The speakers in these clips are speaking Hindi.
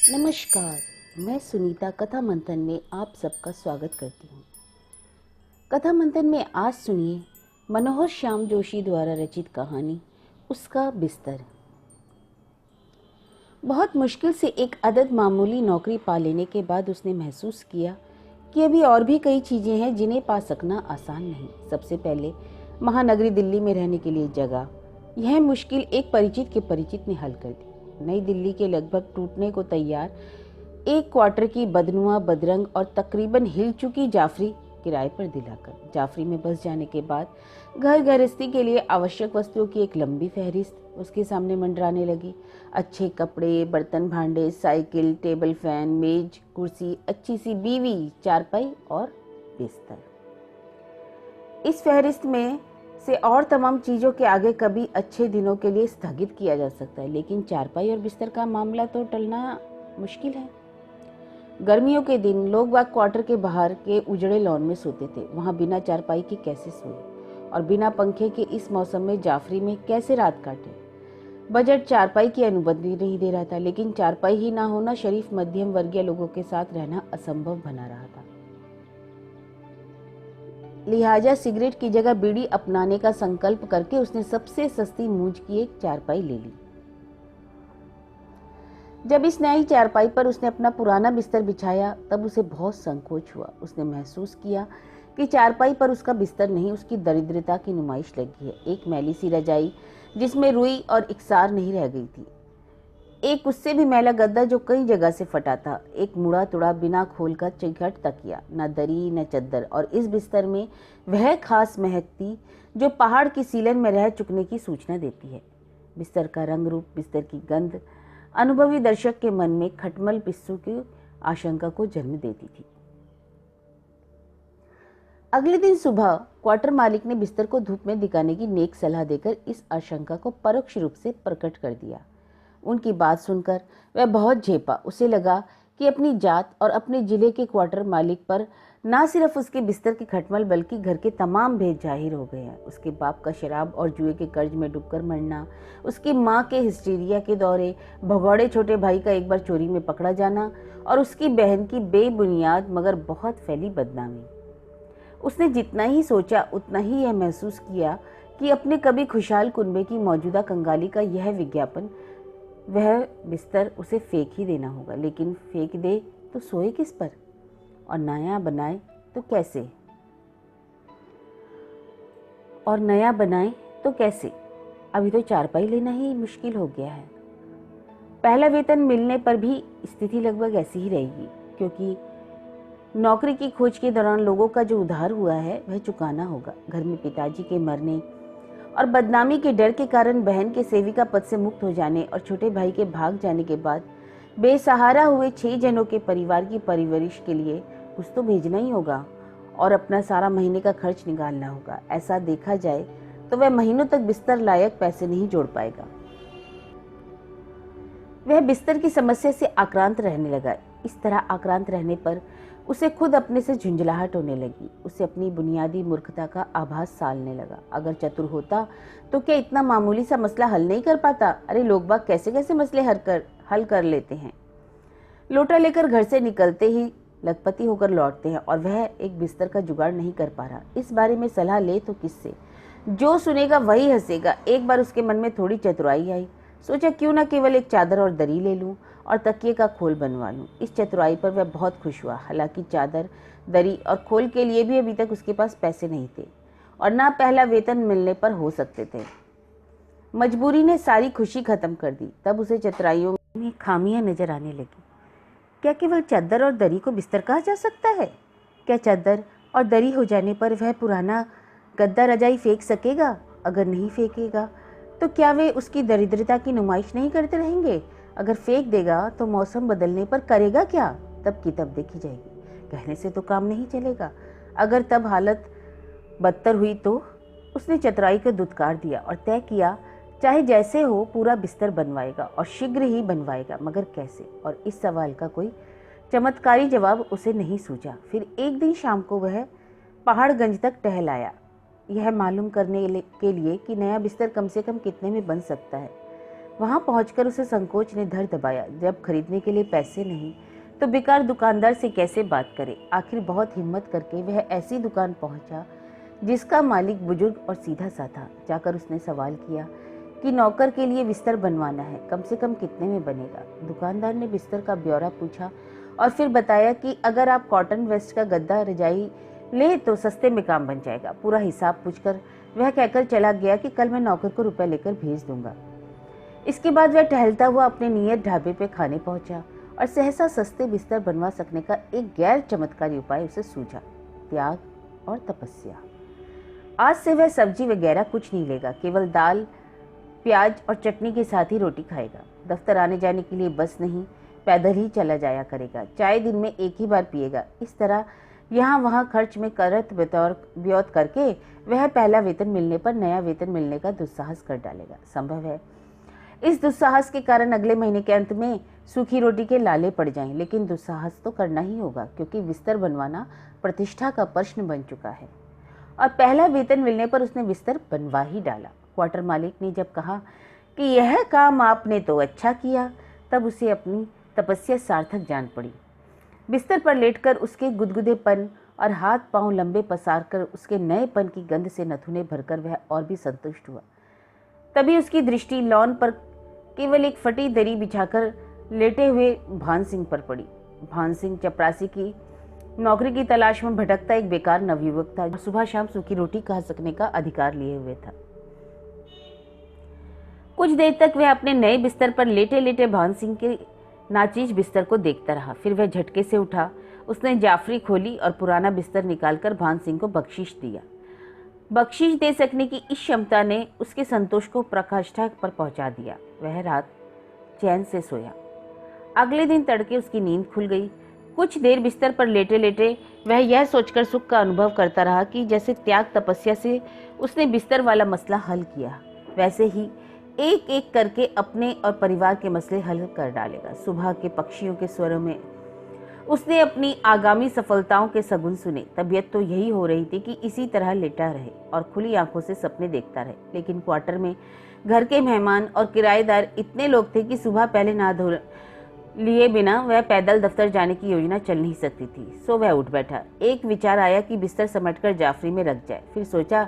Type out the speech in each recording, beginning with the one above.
नमस्कार, मैं सुनीता कथा मंथन में आप सबका स्वागत करती हूँ। कथा मंथन में आज सुनिए मनोहर श्याम जोशी द्वारा रचित कहानी उसका बिस्तर। बहुत मुश्किल से एक अदद मामूली नौकरी पा लेने के बाद उसने महसूस किया कि अभी और भी कई चीज़ें हैं जिन्हें पा सकना आसान नहीं। सबसे पहले महानगरी दिल्ली में रहने के लिए जगह। यह मुश्किल एक परिचित के परिचित ने हल कर दी। नई दिल्ली के लगभग टूटने को तैयार एक क्वार्टर की बदनुमा, बदरंग और तकरीबन हिल चुकी जाफरी किराए पर दिलाकर जाफरी में बस जाने के बाद घर गृहस्थी के लिए आवश्यक वस्तुओं की एक लंबी फहरिस्त उसके सामने मंडराने लगी। अच्छे कपड़े, बर्तन भांडे, साइकिल, टेबल फैन, मेज, कुर्सी, अच्छी सी बीवी, चारपाई और बिस्तर। इस फहरिस्त में से और तमाम चीज़ों के आगे कभी अच्छे दिनों के लिए स्थगित किया जा सकता है, लेकिन चारपाई और बिस्तर का मामला तो टलना मुश्किल है। गर्मियों के दिन लोग बाग क्वार्टर के बाहर के उजड़े लॉन में सोते थे। वहां बिना चारपाई के कैसे सोए और बिना पंखे के इस मौसम में जाफरी में कैसे रात काटे। बजट चारपाई की अनुमति नहीं दे रहा था, लेकिन चारपाई ही ना होना शरीफ मध्यम वर्गीय लोगों के साथ रहना असंभव बना रहा था। लिहाजा सिगरेट की जगह बीड़ी अपनाने का संकल्प करके उसने सबसे सस्ती मूंज की एक चारपाई ले ली। जब इस नई चारपाई पर उसने अपना पुराना बिस्तर बिछाया तब उसे बहुत संकोच हुआ। उसने महसूस किया कि चारपाई पर उसका बिस्तर नहीं, उसकी दरिद्रता की नुमाइश लगी है। एक मैली सी रजाई जिसमें रुई और इकसार नहीं रह गई थी, एक उससे भी मैला गद्दा जो कई जगह से फटा था, एक मुड़ा तुड़ा बिना खोल का चिकट तकिया, न दरी न चद्दर, और इस बिस्तर में वह खास महकती जो पहाड़ की सीलन में रह चुकने की सूचना देती है। बिस्तर का रंग रूप, बिस्तर की गंध अनुभवी दर्शक के मन में खटमल पिस्सू की आशंका को जन्म देती थी। अगले दिन सुबह क्वार्टर मालिक ने बिस्तर को धूप में दिखाने की नेक सलाह देकर इस आशंका को परोक्ष रूप से प्रकट कर दिया। उनकी बात सुनकर वह बहुत झेपा। उसे लगा कि अपनी जात और अपने जिले के क्वार्टर मालिक पर न सिर्फ उसके बिस्तर के खटमल बल्कि घर के तमाम भेद जाहिर हो गए हैं। उसके बाप का शराब और जुए के कर्ज में डूबकर मरना, उसकी माँ के हिस्टीरिया के दौरे, भगौड़े छोटे भाई का एक बार चोरी में पकड़ा जाना और उसकी बहन की बेबुनियाद मगर बहुत फैली बदनामी। उसने जितना ही सोचा उतना ही यह महसूस किया कि अपने कभी खुशहाल कुनबे की मौजूदा कंगाली का यह विज्ञापन, वह बिस्तर उसे फेंक ही देना होगा। लेकिन फेंक दे तो सोए किस पर और नया बनाए तो कैसे? अभी तो चारपाई लेना ही मुश्किल हो गया है। पहला वेतन मिलने पर भी स्थिति लगभग ऐसी ही रहेगी, क्योंकि नौकरी की खोज के दौरान लोगों का जो उधार हुआ है वह चुकाना होगा। घर में पिताजी के मरने और बदनामी के डर के कारण बहन के सेविका पद से मुक्त हो जाने और छोटे भाई के भाग जाने के बाद बेसहारा हुए 6 जनों के परिवार की परवरिश के लिए कुछ तो भेजना ही होगा और अपना सारा महीने का खर्च निकालना होगा। ऐसा देखा जाए तो वह महीनों तक बिस्तर लायक पैसे नहीं जोड़ पाएगा। वह बिस्तर की समस्या से आक्रांत रहने लगा। इस तरह आक्रांत रहने पर उसे खुद अपने से झुंझलाहट होने लगी। उसे अपनी बुनियादी मूर्खता का आभास सालने लगा। अगर चतुर होता तो क्या इतना मामूली सा मसला हल नहीं कर पाता? अरे लोग बाग कैसे कैसे मसले हल कर लेते हैं। लोटा लेकर घर से निकलते ही लखपति होकर लौटते हैं और वह एक बिस्तर का जुगाड़ नहीं कर पा रहा। इस बारे में सलाह ले तो किससे? जो सुनेगा वही हंसेगा। एक बार उसके मन में थोड़ी चतुराई आई। सोचा क्यों ना केवल एक चादर और दरी ले लूं और तकिए का खोल बनवा लूं। इस चतुराई पर वह बहुत खुश हुआ। हालांकि चादर, दरी और खोल के लिए भी अभी तक उसके पास पैसे नहीं थे और ना पहला वेतन मिलने पर हो सकते थे। मजबूरी ने सारी खुशी खत्म कर दी। तब उसे चतुराइयों में खामियां नजर आने लगी। क्या केवल चादर और दरी को बिस्तर कहा जा सकता है? क्या चादर और दरी हो जाने पर वह पुराना गद्दा रजाई फेंक सकेगा? अगर नहीं फेंकेगा तो क्या वे उसकी दरिद्रता की नुमाइश नहीं करते रहेंगे? अगर फेंक देगा तो मौसम बदलने पर करेगा क्या? तब की तब देखी जाएगी। कहने से तो काम नहीं चलेगा। अगर तब हालत बदतर हुई तो? उसने चतुराई को दुत्कार दिया और तय किया चाहे जैसे हो पूरा बिस्तर बनवाएगा और शीघ्र ही बनवाएगा, मगर कैसे? और इस सवाल का कोई चमत्कारी जवाब उसे नहीं सूझा। फिर एक दिन शाम को वह पहाड़गंज तक टहल आया, यह मालूम करने के लिए कि नया बिस्तर कम से कम कितने में बन सकता है। वहां पहुंचकर उसे संकोच ने धर दबाया। जब खरीदने के लिए पैसे नहीं तो बेकार दुकानदार से कैसे बात करे। आखिर बहुत हिम्मत करके वह ऐसी दुकान पहुंचा जिसका मालिक बुजुर्ग और सीधा सा था। जाकर उसने सवाल किया कि नौकर के लिए बिस्तर बनवाना है, कम से कम कितने में बनेगा। दुकानदार ने बिस्तर का ब्यौरा पूछा और फिर बताया कि अगर आप कॉटन वेस्ट का गद्दा रजाई ले तो सस्ते में काम बन जाएगा। पूरा हिसाब पूछकर वह कहकर चला गया कि कल मैं नौकर को रुपए लेकर भेज दूंगा। इसके बाद वह टहलता हुआ अपने नियत ढाबे पे खाने पहुंचा और सहसा सस्ते बिस्तर बनवा सकने का एक गैर चमत्कारी उपाय उसे सूझा, त्याग और तपस्या। आज से वह सब्जी वगैरह कुछ नहीं लेगा, केवल दाल प्याज और चटनी के साथ ही रोटी खाएगा। दफ्तर आने जाने के लिए बस नहीं, पैदल ही चला जाया करेगा। चाय दिन में एक ही बार पिएगा। इस तरह यहाँ वहाँ खर्च में करत ब्यौत करके वह पहला वेतन मिलने पर नया वेतन मिलने का दुस्साहस कर डालेगा। संभव है इस दुस्साहस के कारण अगले महीने के अंत में सूखी रोटी के लाले पड़ जाएं, लेकिन दुस्साहस तो करना ही होगा क्योंकि बिस्तर बनवाना प्रतिष्ठा का प्रश्न बन चुका है। और पहला वेतन मिलने पर उसने बिस्तर बनवा ही डाला। क्वार्टर मालिक ने जब कहा कि यह काम आपने तो अच्छा किया, तब उसे अपनी तपस्या सार्थक जान पड़ी। बिस्तर पर लेटकर उसके गुदगुदेपन और हाथ पांव लंबे पसार कर उसके नएपन की गंध से नथुने भरकर वह और भी संतुष्ट हुआ। तभी उसकी दृष्टि लॉन पर केवल एक फटी दरी बिछाकर लेटे हुए भान सिंह पर पड़ी। भान सिंह चपरासी की नौकरी की तलाश में भटकता एक बेकार नवयुवक था, सुबह शाम सूखी रोटी खा सकने का अधिकार लिए हुए था। कुछ देर तक वह अपने नए बिस्तर पर लेटे लेटे भान सिंह के नाचीज बिस्तर को देखता रहा। फिर वह झटके से उठा। उसने जाफरी खोली और पुराना बिस्तर निकालकर भान सिंह को बख्शीश दिया। बख्शीश दे सकने की इस क्षमता ने उसके संतोष को प्रकाष्ठा पर पहुंचा दिया। वह रात चैन से सोया। अगले दिन तड़के उसकी नींद खुल गई। कुछ देर बिस्तर पर लेटे लेटे वह यह सोचकर सुख का अनुभव करता रहा कि जैसे त्याग तपस्या से उसने बिस्तर वाला मसला हल किया, वैसे ही एक एक करके अपने और परिवार के मसले हल कर डालेगा। सुबह के पक्षियों के स्वरों में उसने अपनी आगामी सफलताओं के सगुन सुने। तबीयत तो यही हो रही थी कि इसी तरह लेटा रहे और खुली आंखों से सपने देखता रहे, लेकिन क्वार्टर में घर के मेहमान और किराएदार इतने लोग थे कि सुबह पहले नहा धो लिए बिना वह पैदल दफ्तर जाने की योजना चल नहीं सकती थी। सो वह उठ बैठा। एक विचार आया कि बिस्तर समेटकर जाफरी में रख जाए। फिर सोचा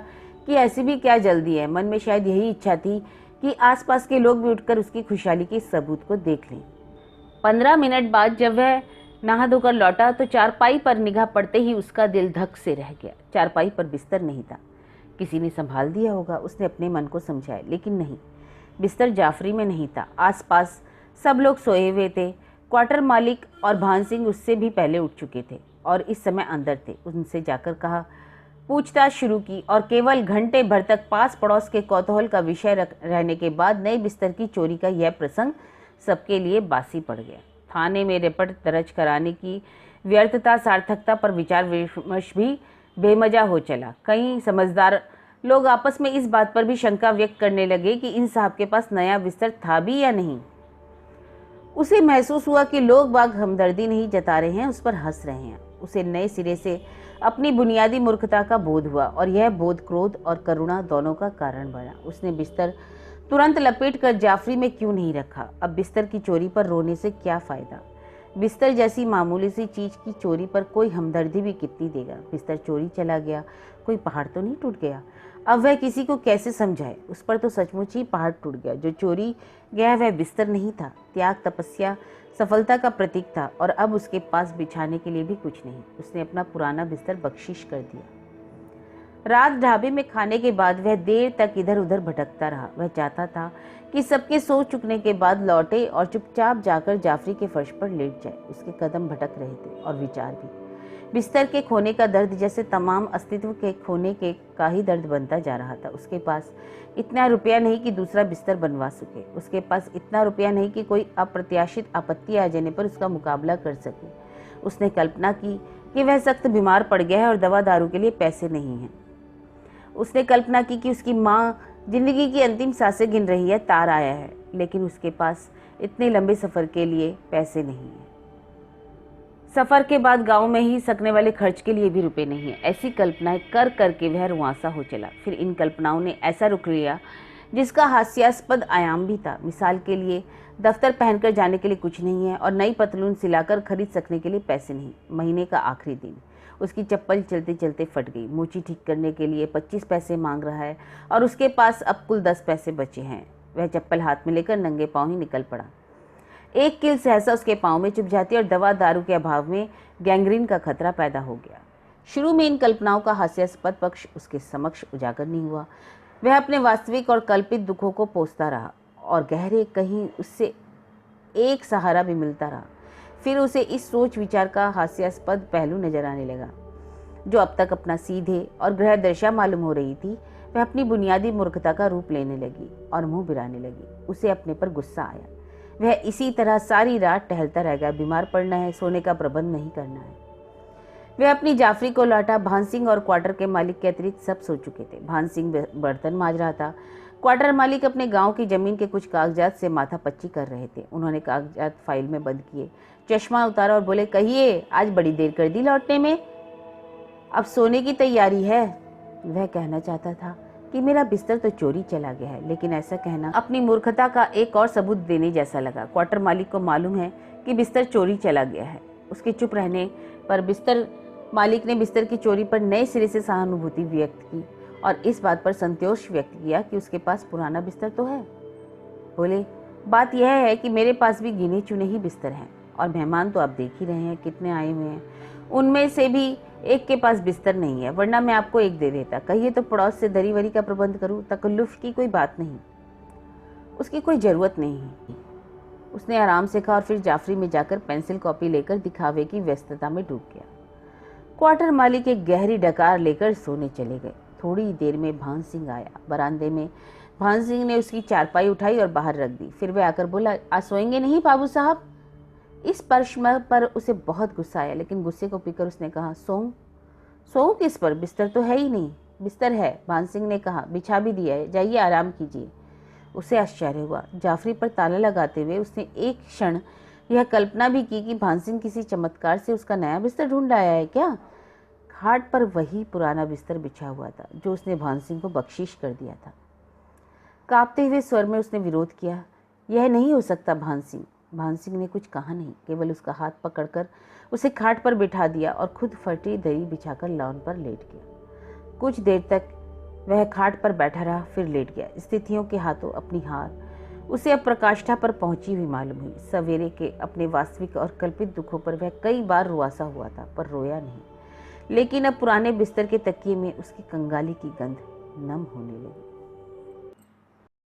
कि ऐसी भी क्या जल्दी है। मन में शायद यही इच्छा थी कि आसपास के लोग भी उठकर उसकी खुशहाली के सबूत को देख लें। 15 मिनट बाद जब वह नहा धोकर लौटा तो चारपाई पर निगाह पड़ते ही उसका दिल धक से रह गया। चारपाई पर बिस्तर नहीं था। किसी ने संभाल दिया होगा, उसने अपने मन को समझाया, लेकिन नहीं, बिस्तर जाफरी में नहीं था। आसपास सब लोग सोए हुए थे। क्वार्टर मालिक और भान सिंह उससे भी पहले उठ चुके थे और इस समय अंदर थे। उनसे जाकर कहा, पूछताछ शुरू की और केवल घंटे भर तक पास पड़ोस के कौतूहल का विषय रहने के बाद नए बिस्तर की चोरी का यह प्रसंग सबके लिए बासी पड़ गया। थाने में रिपोर्ट दर्ज कराने की व्यर्थता सार्थकता पर विचार विमर्श भी बेमजा हो चला। कई समझदार लोग आपस में इस बात पर भी शंका व्यक्त करने लगे कि इन साहब के पास नया बिस्तर था भी या नहीं। उसे महसूस हुआ कि लोग बाग हमदर्दी नहीं जता रहे हैं, उस पर हंस रहे हैं। उसे नए सिरे से अपनी बुनियादी मूर्खता का बोध हुआ और यह बोध क्रोध और करुणा दोनों का कारण बना। उसने बिस्तर तुरंत लपेटकर जाफरी में क्यों नहीं रखा? अब बिस्तर की चोरी पर रोने से क्या फायदा? बिस्तर जैसी मामूली सी चीज की चोरी पर कोई हमदर्दी भी कितनी देगा? बिस्तर चोरी चला गया, कोई पहाड़ तो नहीं टूट गया। अब वह किसी को कैसे समझाए? उस पर तो सचमुच ही पहाड़ टूट गया। जो चोरी गया वह बिस्तर नहीं था, त्याग तपस्या सफलता का प्रतीक था और अब उसके पास बिछाने के लिए भी कुछ नहीं। उसने अपना पुराना बिस्तर बख्शीश कर दिया। रात ढाबे में खाने के बाद वह देर तक इधर उधर भटकता रहा। वह चाहता था कि सबके सो चुकने के बाद लौटे और चुपचाप जाकर जाफरी के फर्श पर लेट जाए। उसके कदम भटक रहे थे और विचार भी। बिस्तर के खोने का दर्द जैसे तमाम अस्तित्व के खोने के का ही दर्द बनता जा रहा था। उसके पास इतना रुपया नहीं कि दूसरा बिस्तर बनवा सके। उसके पास इतना रुपया नहीं कि कोई अप्रत्याशित आपत्ति आ जाने पर उसका मुकाबला कर सके। उसने कल्पना की कि वह सख्त बीमार पड़ गया है और दवा दारू के लिए पैसे नहीं हैं। उसने कल्पना की कि उसकी माँ जिंदगी की अंतिम सांसें गिन रही है, तार आया है, लेकिन उसके पास इतने लंबे सफ़र के लिए पैसे नहीं हैं। सफ़र के बाद गांव में ही सकने वाले खर्च के लिए भी रुपए नहीं है। ऐसी कल्पनाएं कर करके वह रुआंसा हो चला। फिर इन कल्पनाओं ने ऐसा रुख लिया जिसका हास्यास्पद आयाम भी था। मिसाल के लिए, दफ्तर पहनकर जाने के लिए कुछ नहीं है और नई पतलून सिलाकर खरीद सकने के लिए पैसे नहीं। महीने का आखिरी दिन, उसकी चप्पल चलते चलते फट गई। मोची ठीक करने के लिए 25 पैसे मांग रहा है और उसके पास अब कुल 10 पैसे बचे हैं। वह चप्पल हाथ में लेकर नंगे पांव ही निकल पड़ा। एक कील सहसा उसके पांव में चुभ जाती और दवा दारू के अभाव में गैंग्रीन का खतरा पैदा हो गया। शुरू में इन कल्पनाओं का हास्यास्पद पक्ष उसके समक्ष उजागर नहीं हुआ। वह अपने वास्तविक और कल्पित दुखों को पोंछता रहा और गहरे कहीं उससे एक सहारा भी मिलता रहा। फिर उसे इस सोच विचार का हास्यास्पद पहलू नजर आने लगा। जो अब तक अपना सीधे और गृहदर्शा मालूम हो रही थी, वह अपनी बुनियादी मूर्खता का रूप लेने लगी और मुंह बिराने लगी। उसे अपने पर गुस्सा आया। वह इसी तरह सारी रात टहलता रह गया। बीमार पड़ना है, सोने का प्रबंध नहीं करना है। वह अपनी जाफरी को लौटा। भान सिंह और क्वार्टर के मालिक के अतिरिक्त सब सो चुके थे। भान सिंह बर्तन मांज रहा था। क्वार्टर मालिक अपने गांव की जमीन के कुछ कागजात से माथापच्ची कर रहे थे। उन्होंने कागजात फाइल में बंद किए, चश्मा उतारा और बोले, कहिए, आज बड़ी देर कर दी लौटने में? अब सोने की तैयारी है। वह कहना चाहता था कि मेरा बिस्तर तो चोरी चला गया है, लेकिन ऐसा कहना अपनी मूर्खता का एक और सबूत देने जैसा लगा। क्वार्टर मालिक को मालूम है कि बिस्तर चोरी चला गया है। उसके चुप रहने पर बिस्तर मालिक ने बिस्तर की चोरी पर नए सिरे से सहानुभूति व्यक्त की और इस बात पर संतोष व्यक्त किया कि उसके पास पुराना बिस्तर तो है। बोले, बात यह है कि मेरे पास भी गिने चुने ही बिस्तर हैं और मेहमान तो आप देख ही रहे हैं कितने आए हुए हैं। उनमें से भी एक के पास बिस्तर नहीं है, वरना मैं आपको एक दे देता। कहिए तो पड़ोस से दरी वरी का प्रबंध करूं। तकल्लुफ की कोई बात नहीं, उसकी कोई जरूरत नहीं है। उसने आराम से कहा और फिर जाफरी में जाकर पेंसिल कॉपी लेकर दिखावे की व्यस्तता में डूब गया। क्वार्टर मालिक एक गहरी डकार लेकर सोने चले गए। थोड़ी देर में भान सिंह आया। बरामदे में भान सिंह ने उसकी चारपाई उठाई और बाहर रख दी। फिर वह आकर बोला, आज सोएंगे नहीं बाबू साहब? इस प्रश्न पर उसे बहुत गुस्सा आया, लेकिन गुस्से को पीकर उसने कहा, सोऊं किस पर? बिस्तर तो है ही नहीं। बिस्तर है, भान सिंह ने कहा, बिछा भी दिया है, जाइए आराम कीजिए। उसे आश्चर्य हुआ। जाफरी पर ताला लगाते हुए उसने एक क्षण यह कल्पना भी की कि भान सिंह किसी चमत्कार से उसका नया बिस्तर ढूंढ आया है क्या। खाट पर वही पुराना बिस्तर बिछा हुआ था जो उसने भान सिंह को बख्शीश कर दिया था। कांपते हुए स्वर में उसने विरोध किया, यह नहीं हो सकता भान सिंह। भान सिंह ने कुछ कहा नहीं, केवल उसका हाथ पकड़कर उसे खाट पर बिठा दिया और खुद फटी दरी बिछाकर लॉन पर लेट गया। कुछ देर तक वह खाट पर बैठा रहा, फिर लेट गया। स्थितियों के हाथों अपनी हार उसे अब प्रकाष्ठा पर पहुंची हुई मालूम हुई। सवेरे के अपने वास्तविक और कल्पित दुखों पर वह कई बार रुआसा हुआ था, पर रोया नहीं। लेकिन अब पुराने बिस्तर के तकिए में उसकी कंगाली की गंध नम होने लगी।